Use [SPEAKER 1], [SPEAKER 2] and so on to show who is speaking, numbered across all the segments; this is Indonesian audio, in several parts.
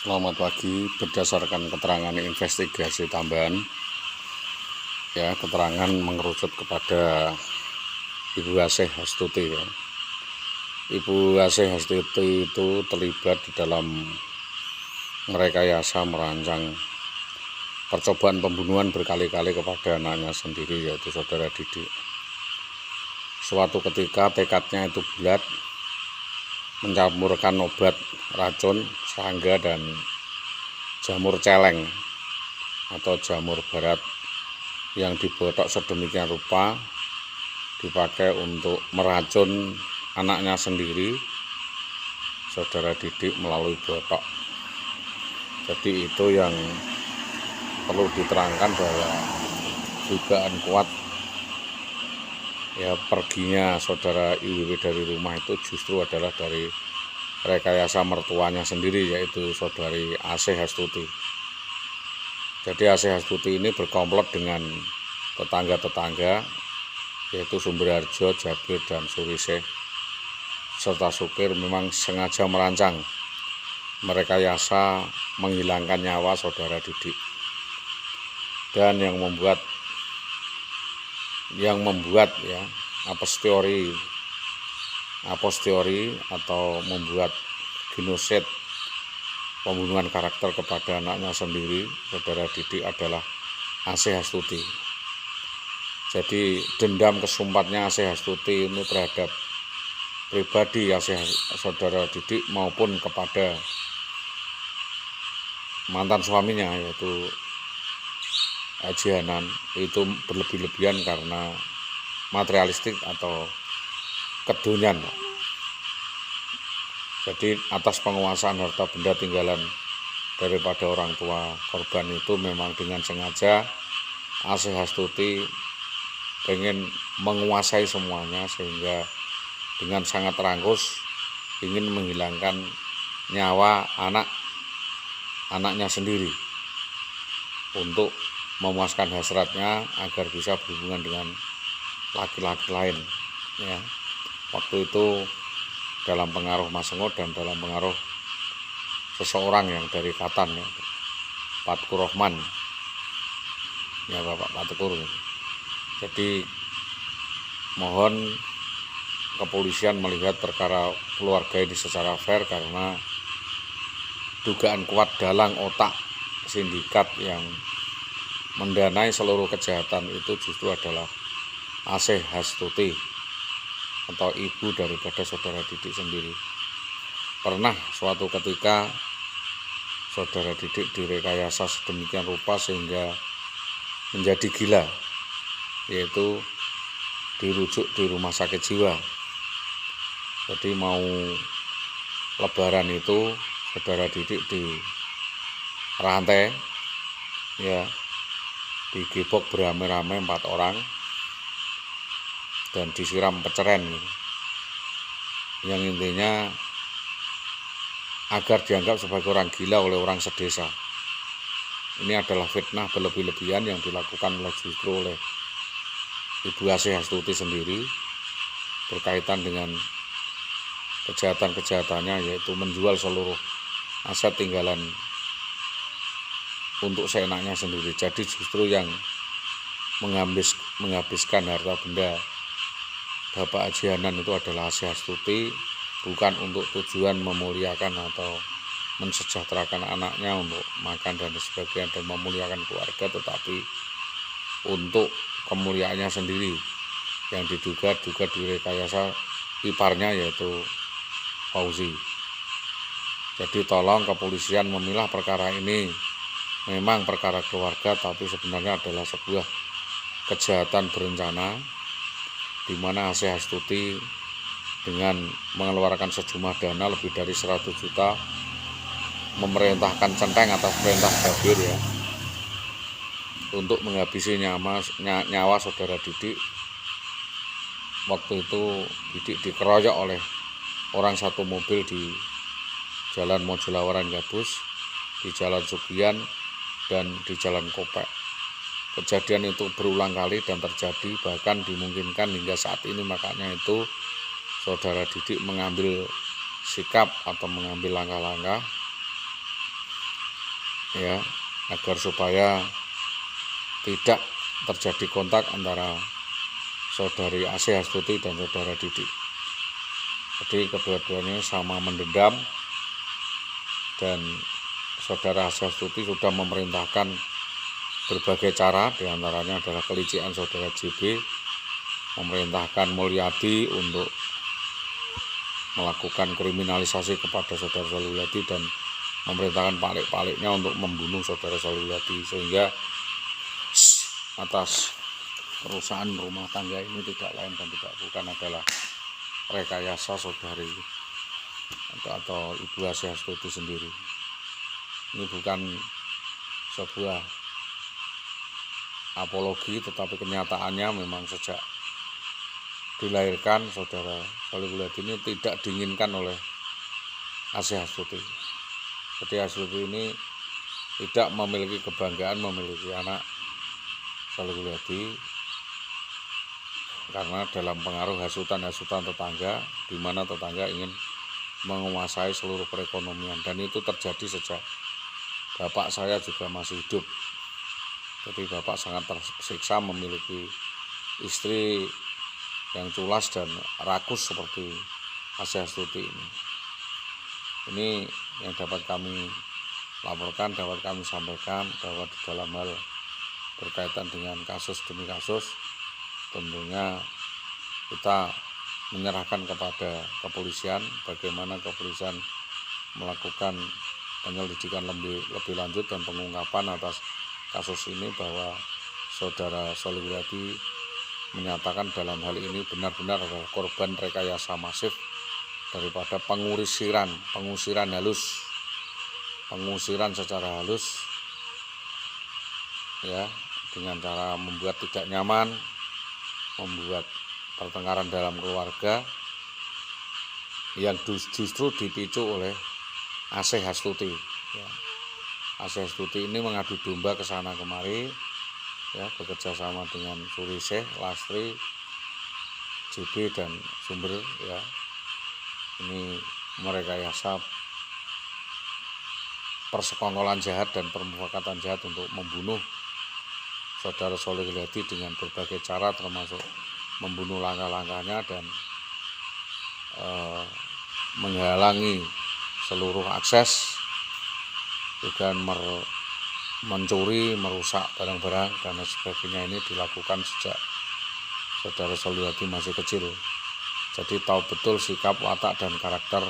[SPEAKER 1] Selamat pagi. Berdasarkan keterangan investigasi tambahan, ya, keterangan mengerucut kepada Ibu Asih Hastuti. Ya. Ibu Asih Hastuti itu terlibat di dalam merekayasa merancang percobaan pembunuhan berkali-kali kepada anaknya sendiri, yaitu saudara Didik. Suatu ketika tekadnya itu bulat, mencampurkan obat racun, serangga, dan jamur celeng atau jamur barat yang dibotok sedemikian rupa dipakai untuk meracun anaknya sendiri, saudara Didik, melalui botok. Jadi itu yang perlu diterangkan, bahwa dugaan kuat ya perginya saudara IWW dari rumah itu justru adalah dari rekayasa mertuanya sendiri, yaitu saudari Asih Hastuti. Jadi Asih Hastuti ini berkomplot dengan tetangga-tetangga, yaitu Sumberharjo, Jabir, dan Surisih serta Sukir, memang sengaja merancang merekayasa menghilangkan nyawa saudara Didik. Dan yang membuat ya a posteriori atau membuat genosid, pembunuhan karakter kepada anaknya sendiri, saudara Didik, adalah Asih Hastuti. Jadi dendam kesumpatnya Asih Hastuti ini terhadap pribadi saudara Didik maupun kepada mantan suaminya, yaitu Haji Hanan, itu berlebih-lebihan karena materialistik atau kedunian. Jadi atas penguasaan harta benda tinggalan daripada orang tua korban itu, memang dengan sengaja Asih Hastuti pengen menguasai semuanya, sehingga dengan sangat rangkus ingin menghilangkan nyawa anaknya sendiri untuk memuaskan hasratnya agar bisa berhubungan dengan laki-laki lain. Ya, waktu itu dalam pengaruh Mas Sengot dan dalam pengaruh seseorang yang dari Katan, ya, Patkur Rohman, ya, Bapak Patkur. Jadi mohon kepolisian melihat perkara keluarga ini secara fair, karena dugaan kuat dalang otak sindikat yang mendanai seluruh kejahatan itu justru adalah Asih Hastuti atau ibu daripada saudara Didik sendiri. Pernah suatu ketika saudara Didik direkayasa sedemikian rupa sehingga menjadi gila, yaitu dirujuk di rumah sakit jiwa. Jadi mau lebaran itu saudara Didik dirantai, ya, digebok beramai-ramai 4 orang dan disiram peceren, yang intinya agar dianggap sebagai orang gila oleh orang sedesa. Ini adalah fitnah berlebih-lebihan yang dilakukan justru oleh Ibu Asih Hastuti sendiri berkaitan dengan kejahatan-kejahatannya, yaitu menjual seluruh aset tinggalan untuk seenaknya sendiri. Jadi justru yang menghabiskan harta benda Bapak Haji Hanan itu adalah Asih Hastuti, bukan untuk tujuan memuliakan atau mensejahterakan anaknya untuk makan dan sebagainya dan memuliakan keluarga, tetapi untuk kemuliaannya sendiri yang diduga direkayasa iparnya, yaitu Fauzi. Jadi tolong kepolisian memilah perkara ini memang perkara keluarga, tapi sebenarnya adalah sebuah kejahatan berencana, di mana Asih Hastuti dengan mengeluarkan sejumlah dana lebih dari 100 juta memerintahkan centeng atas perintah Jabir, ya, untuk menghabisi nyawa saudara Didik. Waktu itu Didik dikeroyok oleh orang satu mobil di Jalan Mojolawaran Gabus, di Jalan Sugian, dan di Jalan Kopek. Kejadian itu berulang kali dan terjadi, bahkan dimungkinkan hingga saat ini. Makanya itu saudara Didik mengambil sikap atau mengambil langkah-langkah ya, agar supaya tidak terjadi kontak antara saudari Asih Astuti dan saudara Didik. Jadi kedua-duanya sama mendendam, dan saudara Asih Astuti sudah memerintahkan berbagai cara, diantaranya adalah kelicikan saudara JB, memerintahkan Mulyadi untuk melakukan kriminalisasi kepada saudara Shalihuladi dan memerintahkan palik-paliknya untuk membunuh saudara Shalihuladi, sehingga atas kerusakan rumah tangga ini tidak lain dan tidak bukan adalah rekayasa saudari atau Ibu Asih Astuti sendiri. Ini bukan sebuah apologi, tetapi kenyataannya memang sejak dilahirkan saudara Shalihuladi ini tidak diinginkan oleh Asih Astuti. Jadi Astuti ini tidak memiliki kebanggaan memiliki anak Shalihuladi, karena dalam pengaruh hasutan-hasutan tetangga, di mana tetangga ingin menguasai seluruh perekonomian, dan itu terjadi sejak bapak saya juga masih hidup. Jadi bapak sangat tersiksa memiliki istri yang culas dan rakus seperti Asih Astuti ini. Ini yang dapat kami laporkan, dapat kami sampaikan, bahwa di dalam hal berkaitan dengan kasus demi kasus, tentunya kita menyerahkan kepada kepolisian bagaimana kepolisian melakukan penyelidikan lebih lanjut dan pengungkapan atas kasus ini, bahwa saudara Shalihuladi menyatakan dalam hal ini benar-benar adalah korban rekayasa masif daripada pengusiran secara halus, ya, dengan cara membuat tidak nyaman, membuat pertengkaran dalam keluarga yang justru dipicu oleh Asih Astuti. Ya. Asih Astuti ini mengadu domba ke sana kemari, ya, bekerja sama dengan Suriseh, Lastri, JB dan Sumber, ya. Ini merekayasa persekongkolan jahat dan permufakatan jahat untuk membunuh saudara Shalihuladi dengan berbagai cara, termasuk membunuh langkah-langkahnya dan menghalangi seluruh akses, juga mencuri, merusak barang-barang dan sebagainya. Ini dilakukan sejak saudara Shalihuladi masih kecil. Jadi tahu betul sikap, watak dan karakter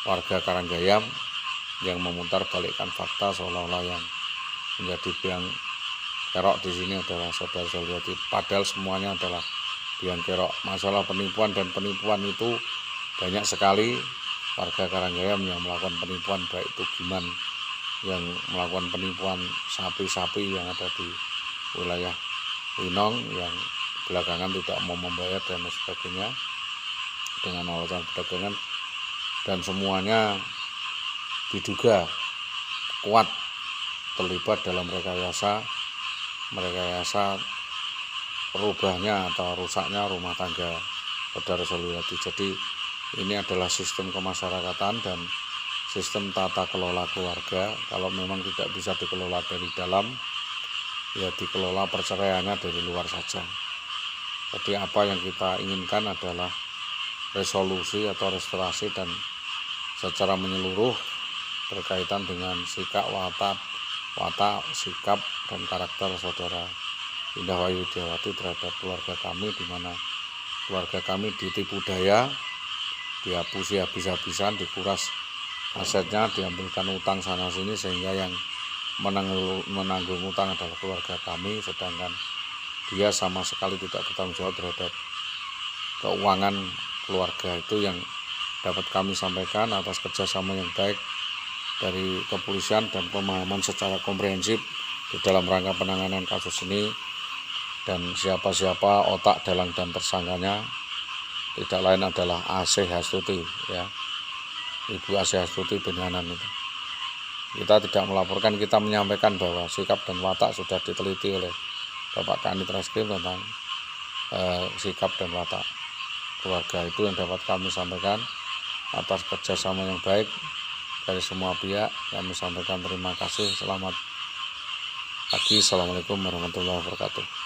[SPEAKER 1] warga Karanggayam yang memutar balikkan fakta, seolah-olah yang menjadi biang kerok di sini adalah saudara Shalihuladi, padahal semuanya adalah biang kerok. Masalah penipuan dan penipuan itu banyak sekali warga Karanggayam yang melakukan penipuan, baik itu Giman yang melakukan penipuan sapi-sapi yang ada di wilayah Winong yang belakangan tidak mau membayar dan sebagainya dengan alasan perdagangan, dan semuanya diduga kuat terlibat dalam rekayasa perubahnya atau rusaknya rumah tangga saudara Shalihuladi. Jadi ini adalah sistem kemasyarakatan dan sistem tata kelola keluarga. Kalau memang tidak bisa dikelola dari dalam, ya dikelola perceraiannya dari luar saja. Jadi apa yang kita inginkan adalah resolusi atau restorasi dan secara menyeluruh berkaitan dengan sikap, watak, sikap dan karakter saudara Indah Wayu Widiawati terhadap keluarga kami, di mana keluarga kami ditipu daya, dihapusi habis-habisan, dikuras asetnya, diambilkan utang sana sini, sehingga yang menanggung utang adalah keluarga kami, sedangkan dia sama sekali tidak bertanggung jawab terhadap keuangan keluarga. Itu yang dapat kami sampaikan atas kerjasama yang baik dari kepolisian dan pemahaman secara komprehensif di dalam rangka penanganan kasus ini. Dan siapa-siapa otak, dalang dan tersangkanya tidak lain adalah Asih Astuti, ya, Ibu Asih Astuti bin Hanan itu. Kita tidak melaporkan, kita menyampaikan bahwa sikap dan watak sudah diteliti oleh Bapak Kanit Reskrim tentang sikap dan watak keluarga. Itu yang dapat kami sampaikan atas kerjasama yang baik dari semua pihak kami sampaikan terima kasih. Selamat pagi, assalamualaikum warahmatullahi wabarakatuh.